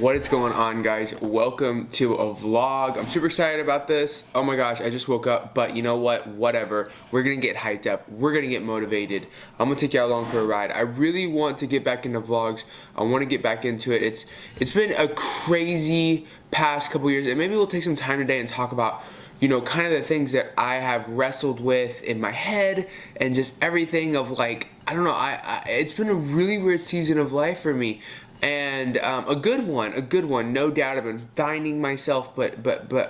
What is going on, guys? Welcome to a vlog. I'm super excited about this. Oh my gosh, I just woke up, but you know what? Whatever. We're gonna get hyped up. We're gonna get motivated. I'm gonna take y'all along for a ride. I really want to get back into vlogs. I want to get back into it. It's been a crazy past couple years, and maybe we'll take some time today and talk about, you know, kind of the things that I have wrestled with in my head and just everything of like, I don't know, it's been a really weird season of life for me. And a good one, no doubt. I've been finding myself, but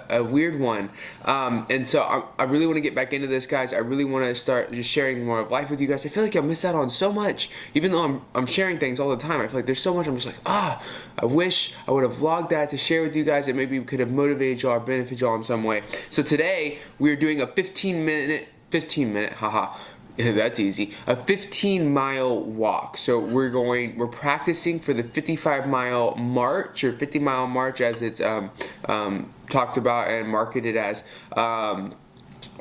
a weird one. And so I really want to get back into this, guys. I really want to start just sharing more of life with you guys. I feel like I miss out on so much, even though I'm sharing things all the time. I feel like there's so much. I'm just like, I wish I would have vlogged that to share with you guys, and maybe we could have motivated y'all or benefited y'all in some way. So today we're doing a 15 minute, haha. That's easy. A 15-mile walk. So we're practicing for the 55-mile march, or 50-mile march as it's talked about and marketed as,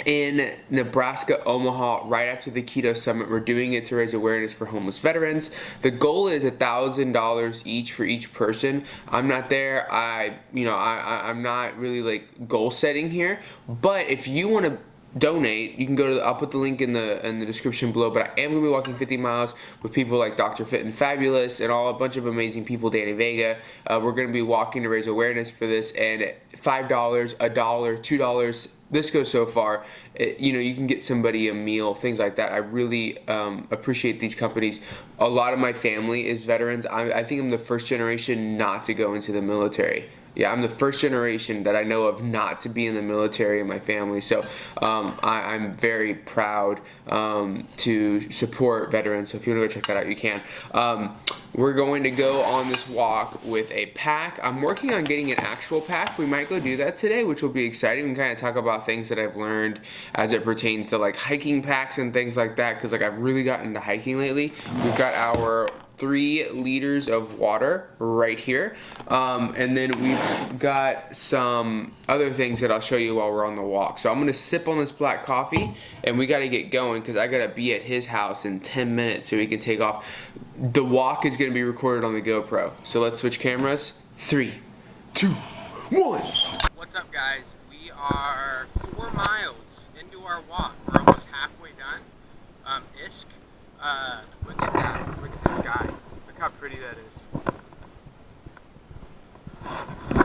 in Nebraska, Omaha, right after the Keto Summit. We're doing it to raise awareness for homeless veterans. The goal is $1,000 each for each person. I'm not there. I'm not really like goal setting here. But if you want to donate, you can go to I'll put the link in the description below. But I am going to be walking 50 miles with people like Dr. Fit and Fabulous and a bunch of amazing people, Danny Vega. We're going to be walking to raise awareness for this, and $5, $1, $2, this goes so far. You can get somebody a meal, things like that. I really appreciate these companies. A lot of my family is veterans. I think I'm the first generation not to go into the military. Yeah, I'm the first generation that I know of not to be in the military in my family. So I'm very proud to support veterans. So if you want to go check that out, you can. We're going to go on this walk with a pack. I'm working on getting an actual pack. We might go do that today, which will be exciting. We can kind of talk about things that I've learned as it pertains to like hiking packs and things like that, because like I've really gotten into hiking lately. We've got our 3 liters of water right here, and then we've got some other things that I'll show you while we're on the walk. So I'm gonna sip on this black coffee, and we gotta get going because I gotta be at his house in 10 minutes so we can take off. The walk is gonna be recorded on the GoPro, so let's switch cameras. 3, 2, 1. What's up, guys? We are 4 miles into our walk. We're almost halfway done, ish. Look at that. Look at the sky. Look how pretty that is.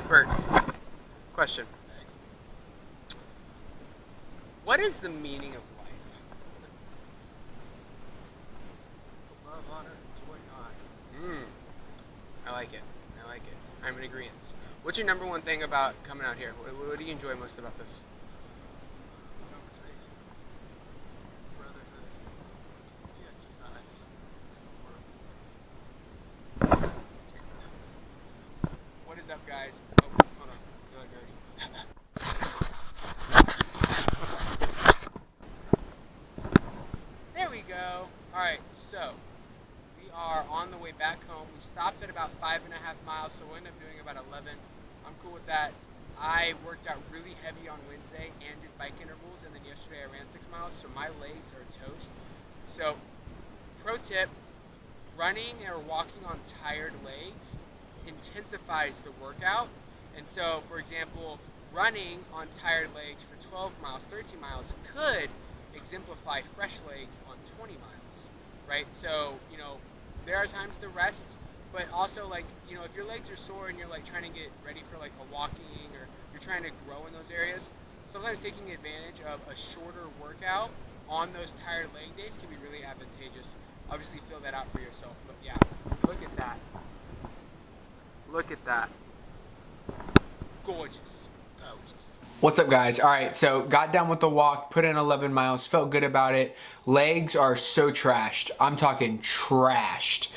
Bert, question. What is the meaning of life? Love, honor, joy, God. I like it. I like it. I'm in agreement. What's your number one thing about coming out here? What do you enjoy most about this? What is up, guys? Oh, hold on. Go dirty. There we go. Alright, so we are on the way back home. We stopped at about 5.5 miles, so we'll end up doing about 11. I'm cool with that. I worked out really heavy on Wednesday and did bike intervals, and then yesterday I ran 6 miles, so my legs are toast. So, pro tip, running or walking on tired legs intensifies the workout. And so, for example, running on tired legs for 12 miles, 13 miles could exemplify fresh legs on 20 miles, right? So, there are times to rest, but also like, if your legs are sore and you're like trying to get ready for like a walking, or you're trying to grow in those areas, sometimes taking advantage of a shorter workout on those tired leg days can be really advantageous. Obviously feel that out for yourself, but yeah, look at that. Look at that. Gorgeous. Gorgeous. What's up, guys? All right, so got done with the walk, put in 11 miles, felt good about it. Legs are so trashed. I'm talking trashed.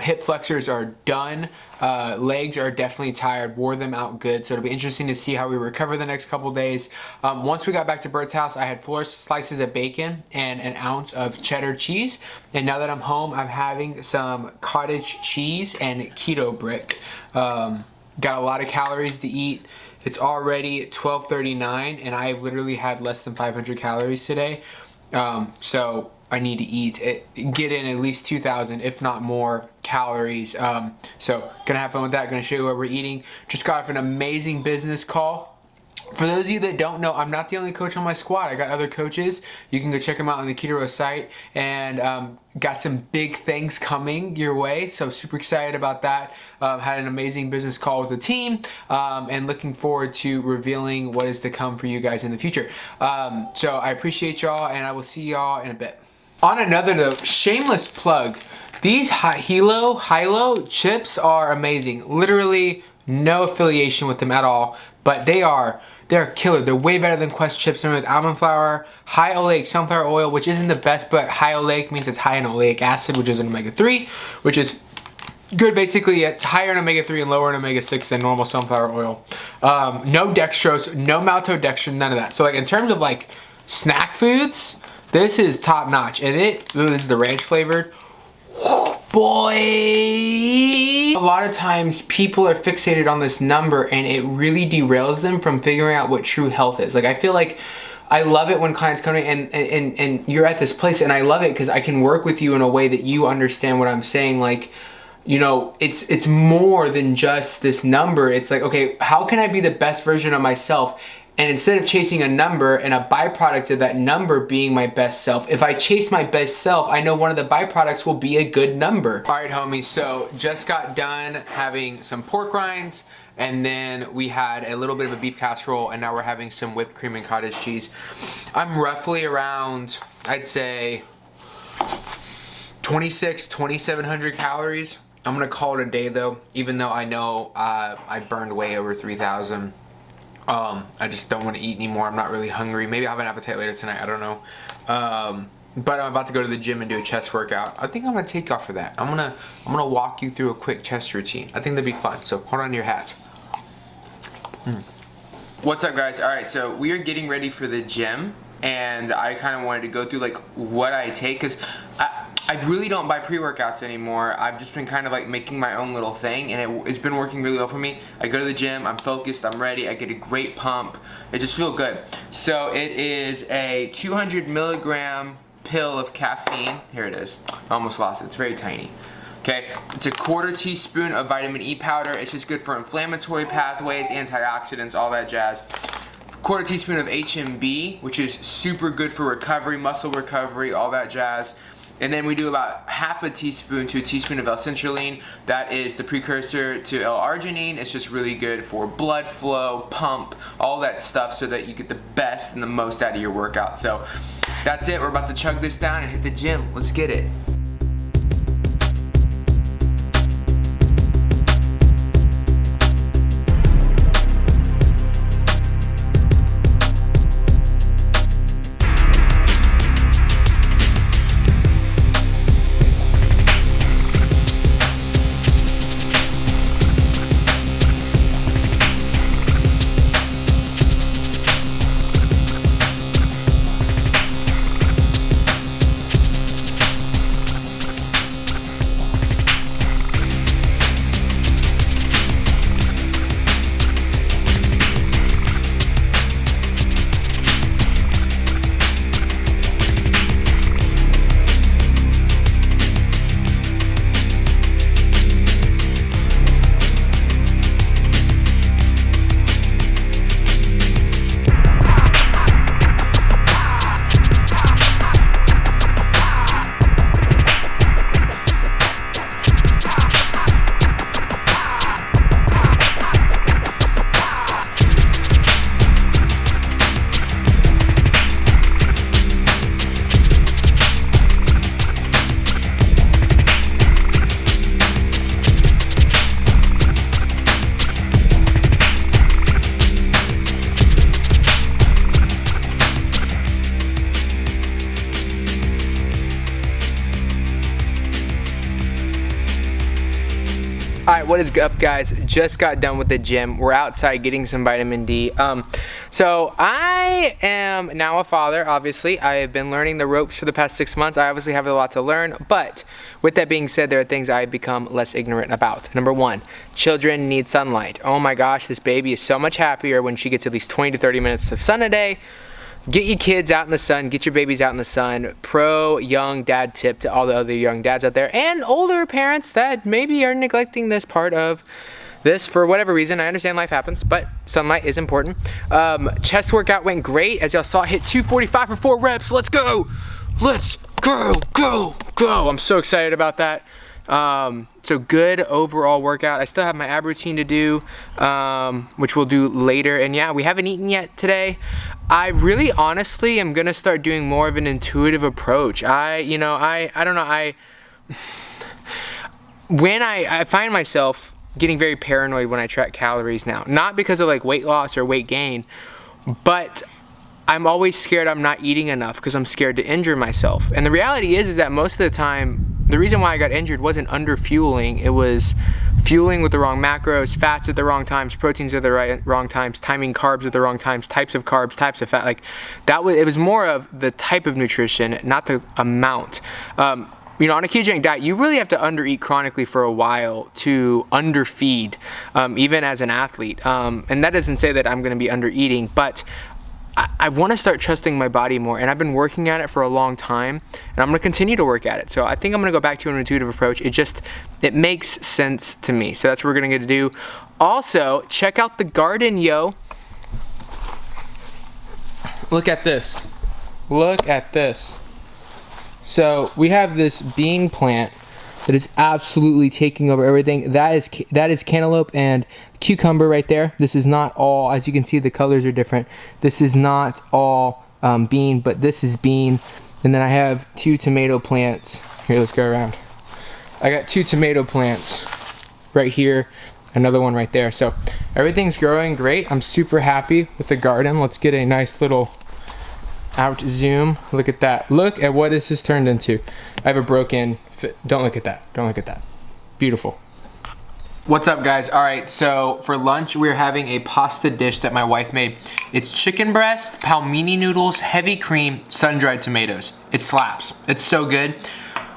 Hip flexors are done. Legs are definitely tired, wore them out good. So it'll be interesting to see how we recover the next couple days. Once we got back to Bert's house, I had 4 slices of bacon and an ounce of cheddar cheese. And now that I'm home, I'm having some cottage cheese and keto brick. Got a lot of calories to eat. It's already 12:39 and I have literally had less than 500 calories today. So I need to eat, get in at least 2,000, if not more, calories. So gonna have fun with that. Gonna show you what we're eating. Just got off an amazing business call. For those of you that don't know, I'm not the only coach on my squad. I got other coaches. You can go check them out on the Keto site, and got some big things coming your way. So super excited about that. Had an amazing business call with the team, and looking forward to revealing what is to come for you guys in the future. So I appreciate y'all, and I will see y'all in a bit. On another note, shameless plug. These Hilo chips are amazing. Literally no affiliation with them at all, but they're killer. They're way better than Quest chips. They're with almond flour, high oleic sunflower oil, which isn't the best, but high oleic means it's high in oleic acid, which is an omega-3, which is good. Basically, it's higher in omega-3 and lower in omega-6 than normal sunflower oil. No dextrose, no maltodextrin, none of that. So like in terms of like snack foods, this is top notch. And this is the ranch flavored. Boy, a lot of times people are fixated on this number, and it really derails them from figuring out what true health is. Like, I feel like I love it when clients come to me and you're at this place, and I love it because I can work with you in a way that you understand what I'm saying. Like, you know, it's more than just this number. It's like, okay, how can I be the best version of myself? And instead of chasing a number and a byproduct of that number being my best self, if I chase my best self, I know one of the byproducts will be a good number. All right, homies, so just got done having some pork rinds, and then we had a little bit of a beef casserole, and now we're having some whipped cream and cottage cheese. I'm roughly around, I'd say, 2,700 calories. I'm gonna call it a day though, even though I know I burned way over 3,000. I just don't want to eat anymore. I'm not really hungry. Maybe I'll have an appetite later tonight. I don't know. But I'm about to go to the gym and do a chest workout. I think I'm gonna take off for that. I'm gonna walk you through a quick chest routine. I think that'd be fun. So hold on to your hats. What's up, guys? All right, so we are getting ready for the gym, and I kind of wanted to go through like what I take, because I really don't buy pre-workouts anymore. I've just been kind of like making my own little thing, and it's been working really well for me. I go to the gym, I'm focused, I'm ready, I get a great pump. It just feels good. So it is a 200 milligram pill of caffeine. Here it is. I almost lost it. It's very tiny. Okay, it's a 1/4 teaspoon of vitamin E powder. It's just good for inflammatory pathways, antioxidants, all that jazz. 1/4 teaspoon of HMB, which is super good for recovery, muscle recovery, all that jazz. And then we do about 1/2 teaspoon to a teaspoon of L-citrulline. That is the precursor to L-arginine. It's just really good for blood flow, pump, all that stuff, so that you get the best and the most out of your workout. So that's it. We're about to chug this down and hit the gym. Let's get it. Alright, what is up, guys? Just got done with the gym. We're outside getting some vitamin D. So I am now a father, obviously. I have been learning the ropes for the past 6 months. I obviously have a lot to learn, but with that being said, there are things I've become less ignorant about. Number one, children need sunlight. Oh my gosh, this baby is so much happier when she gets at least 20 to 30 minutes of sun a day. get your kids out in the sun, get your babies out in the sun. Pro young dad tip to all the other young dads out there and older parents that maybe are neglecting this part of this for whatever reason. I understand life happens, but sunlight is important. Chest workout went great. As y'all saw, hit 245 for 4 reps. Let's go. Let's go, go, go. I'm so excited about that. So good overall workout. I still have my ab routine to do, which we'll do later. And yeah, we haven't eaten yet today. I really honestly am going to start doing more of an intuitive approach. I don't know. When I find myself getting very paranoid when I track calories now, not because of like weight loss or weight gain, but I'm always scared I'm not eating enough because I'm scared to injure myself. And the reality is that most of the time, the reason why I got injured wasn't under fueling. It was fueling with the wrong macros, fats at the wrong times, proteins at the wrong times, timing carbs at the wrong times, types of carbs, types of fat. Like it was more of the type of nutrition, not the amount. On a ketogenic diet, you really have to undereat chronically for a while to underfeed, even as an athlete. And that doesn't say that I'm going to be undereating, but I want to start trusting my body more, and I've been working at it for a long time, and I'm going to continue to work at it. So I think I'm going to go back to an intuitive approach. It makes sense to me. So that's what we're going to do. Also, check out the garden, yo. Look at this. Look at this. So we have this bean plant that is absolutely taking over everything. That is cantaloupe and cucumber right there. This is not all, as you can see, the colors are different. This is not all bean, but this is bean. And then I have 2 tomato plants. Here, let's go around. I got 2 tomato plants right here, another one right there. So everything's growing great. I'm super happy with the garden. Let's get a nice little out zoom. Look at that. Look at what this has turned into. I have a broken fit. Don't look at that. Don't look at that. Beautiful. What's up, guys? All right, so for lunch we're having a pasta dish that my wife made. It's chicken breast, palmini noodles, heavy cream, sun-dried tomatoes. It slaps. It's so good.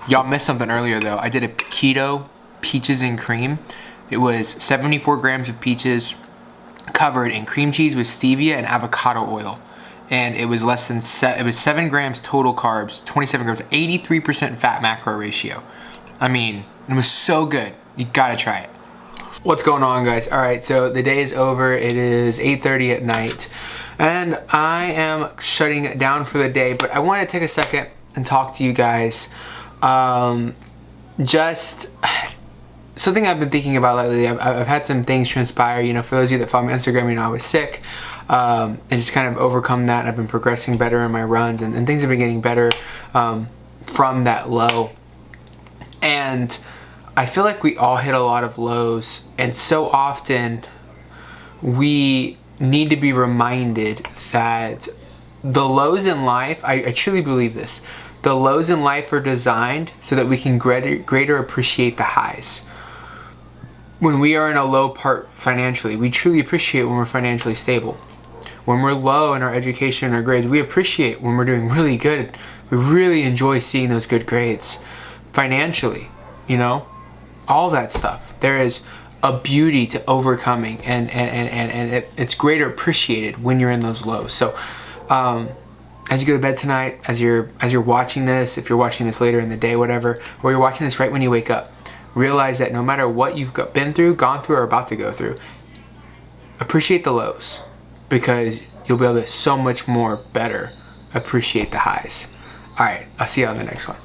Y'all missed something earlier though. I did a keto peaches and cream. It was 74 grams of peaches covered in cream cheese with stevia and avocado oil. And it was less than 7 grams total carbs, 27 grams, 83% fat macro ratio. I mean, it was so good. You gotta try it. What's going on, guys? All right, so the day is over. It is 8:30 at night, and I am shutting down for the day. But I want to take a second and talk to you guys. Just something I've been thinking about lately. I've had some things transpire. For those of you that follow me on Instagram, I was sick. And just kind of overcome that, and I've been progressing better in my runs, and things have been getting better from that low. And I feel like we all hit a lot of lows, and so often we need to be reminded that the lows in life, I truly believe this, the lows in life are designed so that we can greater appreciate the highs. When we are in a low part financially, we truly appreciate when we're financially stable. When we're low in our education and our grades, we appreciate when we're doing really good. We really enjoy seeing those good grades financially, all that stuff. There is a beauty to overcoming, and it's greater appreciated when you're in those lows. So as you go to bed tonight, as you're watching this, if you're watching this later in the day, whatever, or you're watching this right when you wake up, realize that no matter what you've been through, gone through, or about to go through, appreciate the lows, because you'll be able to so much more better appreciate the highs. All right, I'll see you on the next one.